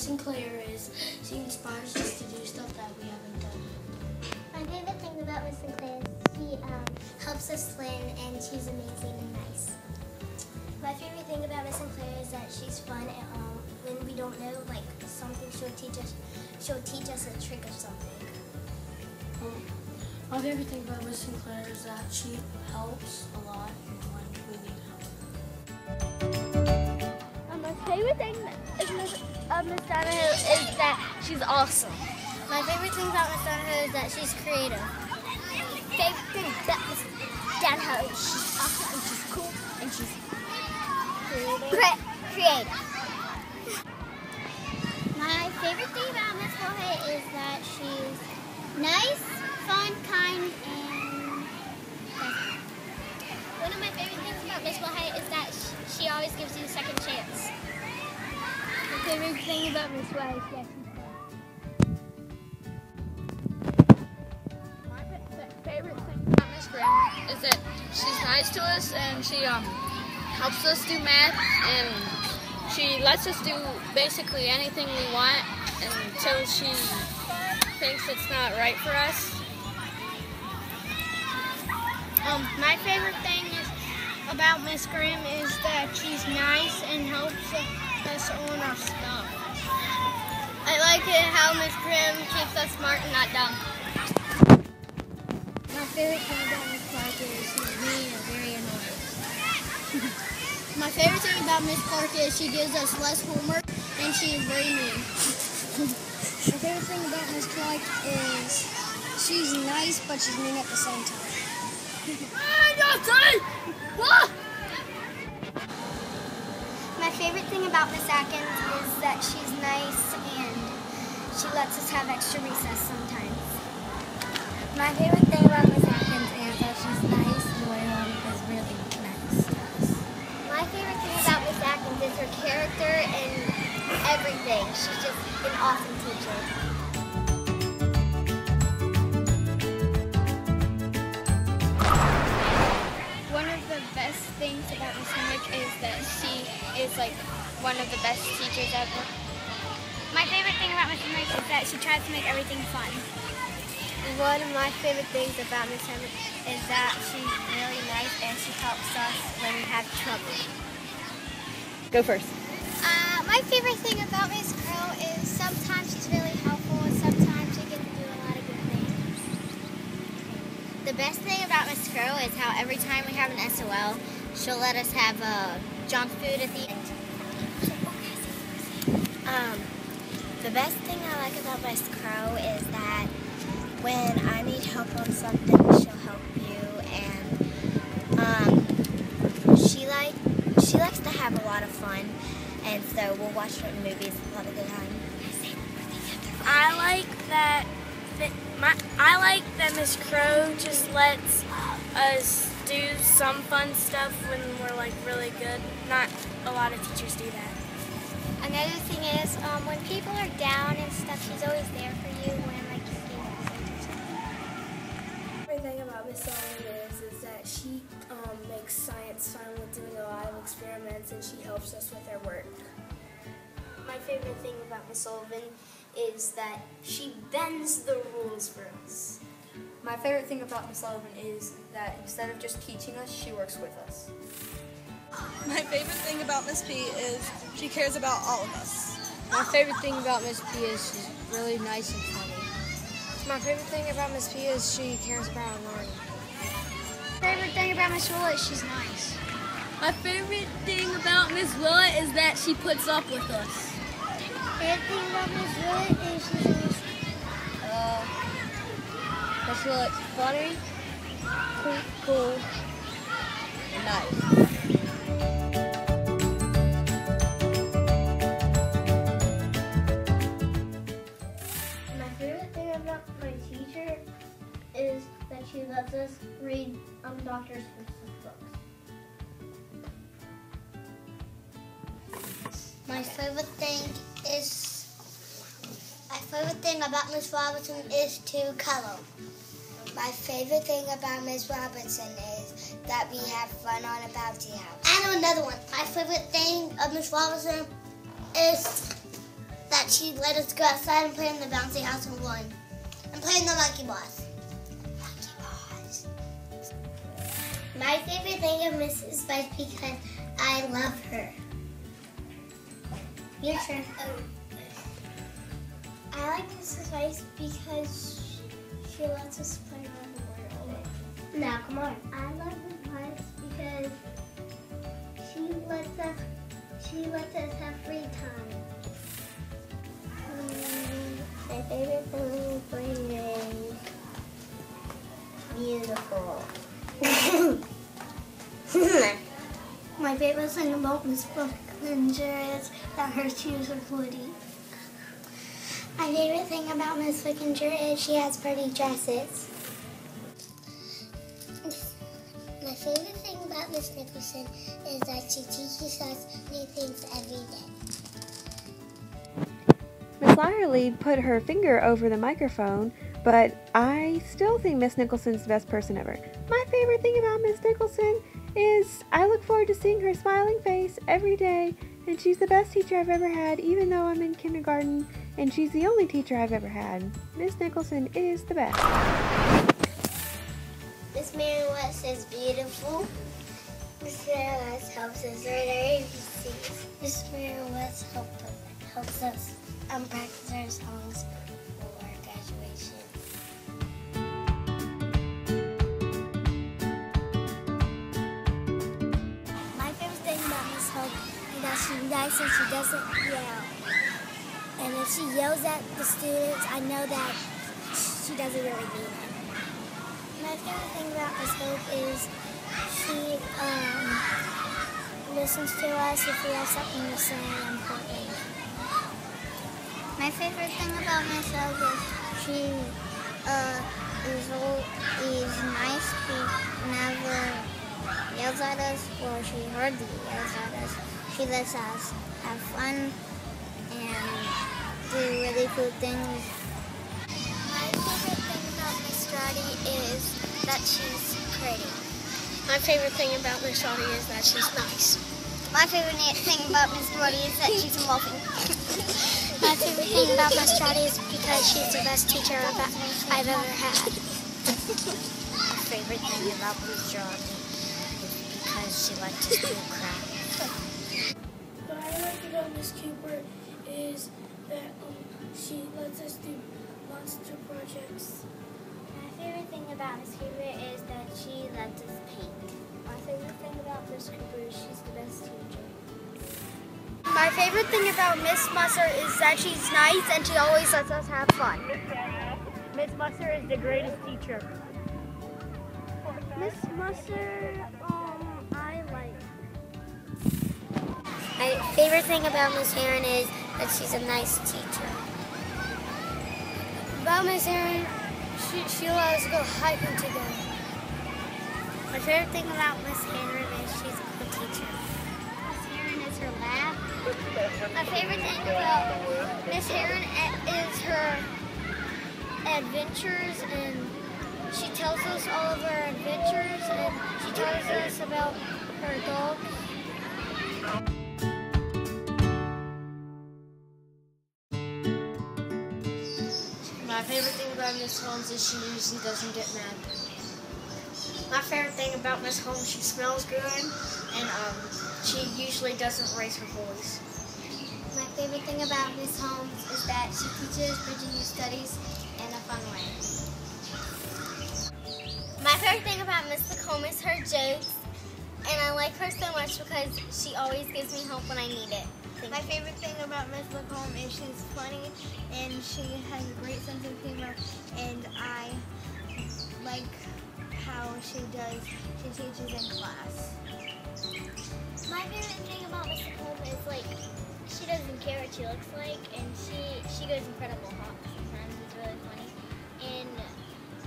Sinclair is she inspires us to do stuff that we haven't done. My favorite thing about Miss Sinclair is she helps us learn, and she's amazing and nice. My favorite thing about Miss Sinclair is that she's fun, and when we don't know like something, she'll teach us a trick or something. My favorite thing about Miss Sinclair is that she helps a lot when we need help. My favorite thing of Miss Donahue is that she's awesome. My favorite thing about Miss Donahue is that she's creative. Favorite thing about Miss Donahue is she's awesome and she's cool and she's creative. My favorite thing about Miss Jorge is that she's nice, fun, kind, and pleasant. One of my favorite things about Miss Jorge is that she always gives you a second chance. My favorite thing about Miss Jorge is that she's fun. My favorite thing about Miss Graham is that she's nice to us, and she helps us do math, and she lets us do basically anything we want until she thinks it's not right for us. My favorite thing about Miss Graham is that she's nice and helps us on our stuff. I like it how Miss Graham keeps us smart and not dumb. My favorite thing about Miss Clark is she's mean and very annoying. My favorite thing about Miss Clark is she gives us less homework and she is very mean. My favorite thing about Miss Clark is she's nice, but she's mean at the same time. My favorite thing about Miss Atkins is that she's nice and she lets us have extra recess sometimes. My favorite thing about Miss Atkins is that she's nice, loyal, and is really nice to us. My favorite thing about Miss Atkins is her character and everything. She's just an awesome teacher. One of the best things about Miss Henrik is that she is like one of the best teachers ever. My favorite thing about Miss Henrik is that she tries to make everything fun. One of my favorite things about Miss Henrik is that she's really nice and she helps us when we have trouble. Go first. My favorite thing about Miss Crow is sometimes she's really helpful and sometimes she gets to do a lot of good things. The best thing about Miss Crow is how every time we have an SOL, she'll let us have junk food at the end. The best thing I like about Miss Crow is that when I need help on something, she'll help you, and she likes to have a lot of fun, and so we'll watch certain movies a lot of the time. I like that Miss Crow just lets us do some fun stuff when we're like really good. Not a lot of teachers do that. Another thing is when people are down and stuff, she's always there for you when like you're getting My favorite thing about Miss Sullivan is that she makes science fun with doing a lot of experiments, and she helps us with our work. My favorite thing about Miss Sullivan is that she bends the rules for us. My favorite thing about Miss Sullivan is that instead of just teaching us, she works with us. My favorite thing about Miss P is she cares about all of us. My favorite thing about Miss P is she's really nice and funny. My favorite thing about Miss P is she cares about learning. My favorite thing about Miss Willett is she's nice. My favorite thing about Miss Willett is that she puts up with us. My favorite thing about Miss Willett is she's always Miss Willett's funny, cool, and nice. My favorite thing about my teacher is that she lets us read Dr. Seuss's books. My favorite thing about Miss Robinson is to color. My favorite thing about Miss Robinson is that we have fun on a bouncy house. And another one. My favorite thing of Miss Robinson is that she let us go outside and play in the bouncy house and won. And play in the monkey bus. My favorite thing of Mrs. Spice because I love her. Your turn. I like Mrs. Spice because she lets us play around the world. Now, come on. I love Mrs. Spice because she lets us have free time. My favorite thing is beautiful. My favorite thing about Miss Flickinger is that her shoes are woody. My favorite thing about Miss Flickinger is she has pretty dresses. My favorite thing about Miss Nicholson is that she teaches us new things every day. Miss Lyerly put her finger over the microphone, but I still think Miss Nicholson's the best person ever. My favorite thing about Miss Nicholson is I look forward to seeing her smiling face every day, and she's the best teacher I've ever had, even though I'm in kindergarten, and she's the only teacher I've ever had. Miss Nicholson is the best. Miss Mary West is beautiful. Miss Mary West helps us write our ABCs. Miss Mary West helps us practice our songs for graduation. My favorite thing about Miss Hope is that she's nice and she doesn't yell. And if she yells at the students, I know that she doesn't really mean it. My favorite thing about Miss Hope is she listens to us if we have something to say important. My favorite thing about Miss Hope is she is nice. She never yells at us, or she hardly yells at us. She lets us have fun and do really cool things. My favorite thing about Miss Strati is that she's pretty. My favorite thing about Miss Strati is that she's nice. My favorite thing about Miss Strati is that she's loving. My favorite thing about Miss Strati is because she's the best teacher I've ever had. My favorite thing about Miss Strati is because she likes to do crafts. What I like about Miss Cooper is that she lets us do monster projects. My favorite thing about Miss Cooper is that she lets us paint. My favorite thing about Miss Cooper is she's the best teacher. My favorite thing about Miss Musser is that she's nice and she always lets us have fun. Miss Musser is the greatest teacher. Miss Musser, I like. My favorite thing about Miss Heron is that she's a nice teacher. About Miss Erin, she let us go hiking together. My favorite thing about Miss Heron is she's a good teacher. Miss Heron is her laugh. My favorite thing about Miss Heron is her adventures, and she tells us all of her adventures, and she tells us about her dogs. My favorite thing about Miss Holmes is she usually doesn't get mad. My favorite thing about Miss Holmes, she smells good, and she usually doesn't raise her voice. My favorite thing about Miss Holmes is that she teaches Virginia studies in a fun way. My favorite thing about Miss Lacombe is her jokes, and I like her so much because she always gives me help when I need it. My favorite thing about Miss Lacombe is she's funny and she has a great sense of humor, and I like how she teaches in class. My favorite thing about Miss Lacombe is she doesn't care what she looks like, and she goes Incredible Hulk sometimes. It's really funny, and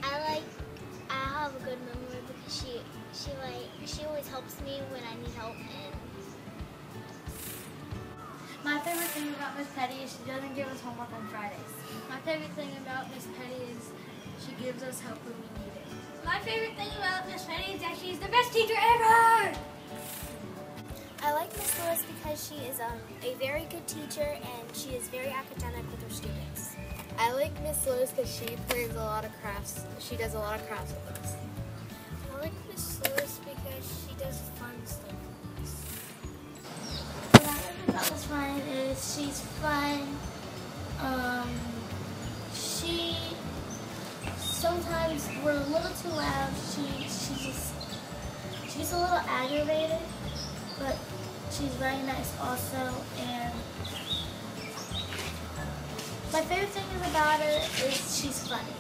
I have a good memory because she always helps me when I need help. And My favorite thing about Miss Petty is she doesn't give us homework on Fridays. My favorite thing about Miss Petty is she gives us help when we need it. my favorite thing about Miss Petty is that she's the best teacher ever. I like Miss Lewis because she is a very good teacher and she is very academic with her students. I like Miss Lewis because she plays a lot of crafts. She does a lot of crafts with us. I like Miss Lewis because she does fun stuff with us. What I like about Miss Ryan is she's fun. She sometimes we're a little too loud. She's a little aggravated, but she's very nice also. And my favorite thing about her is she's funny.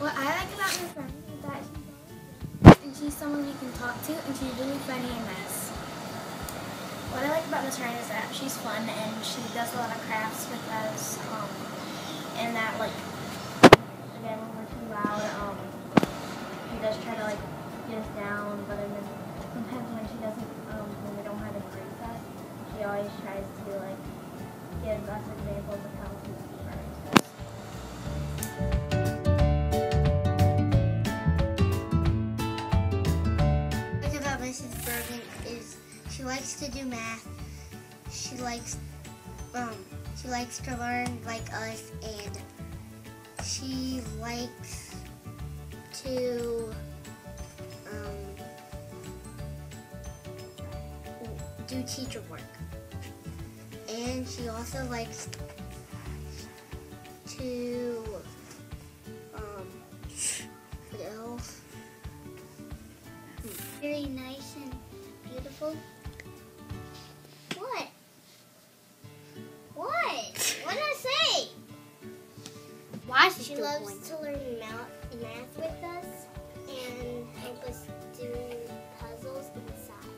What I like about Miss Ryan is that and she's someone you can talk to, and she's really funny and nice. What I like about Miss Ryan is that she's fun and she does a lot of crafts with us, and that again when we're too loud, she does try to get us down, but then sometimes when she doesn't, when we don't have a great set, she always tries to give us examples of how to be better. What I like about Mrs. Bergen is she likes to do math. She likes to learn like us, and she likes to do teacher work. And she also likes to what else? Very nice and beautiful. What? What? What did I say? Why is She loves to learn math with us and help us do puzzles inside.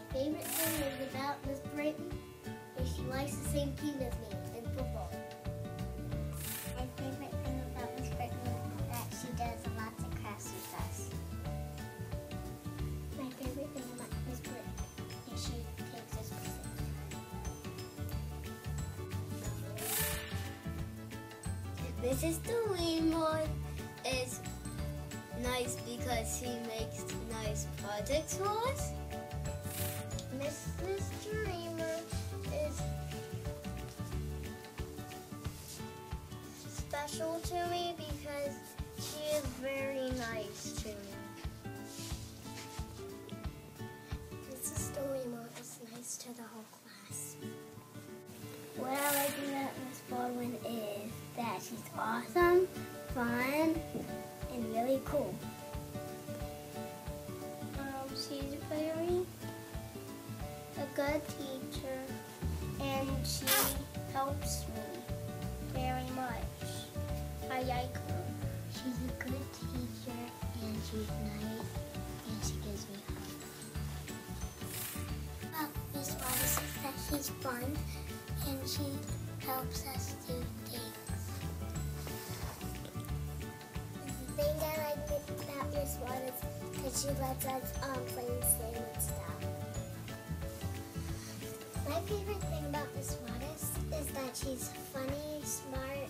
My favorite thing is about Miss Britton is she likes the same team as me in football. My favorite thing about Miss Britton is that she does lots of crafts with us. My favorite thing about Miss Britton is she takes us places. Mrs. Delimon is nice because she makes nice projects for us. Mrs. Dreamer is special to me because she is very nice to me. Mrs. Dreamer is nice to the whole class. What I like about Miss Baldwin is that she's awesome, fun, and really cool. She's a good teacher, and she helps me very much. I like her. She's a good teacher, and she's nice, and she gives me hope. About Miss Wallace is that she's fun, and she helps us do things. The thing I like about Miss Wallace is that she lets us play and sing and stuff. My favorite thing about Miss Wallace is that she's funny, smart,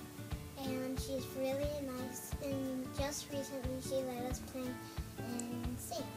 and she's really nice. And just recently she let us play and sing.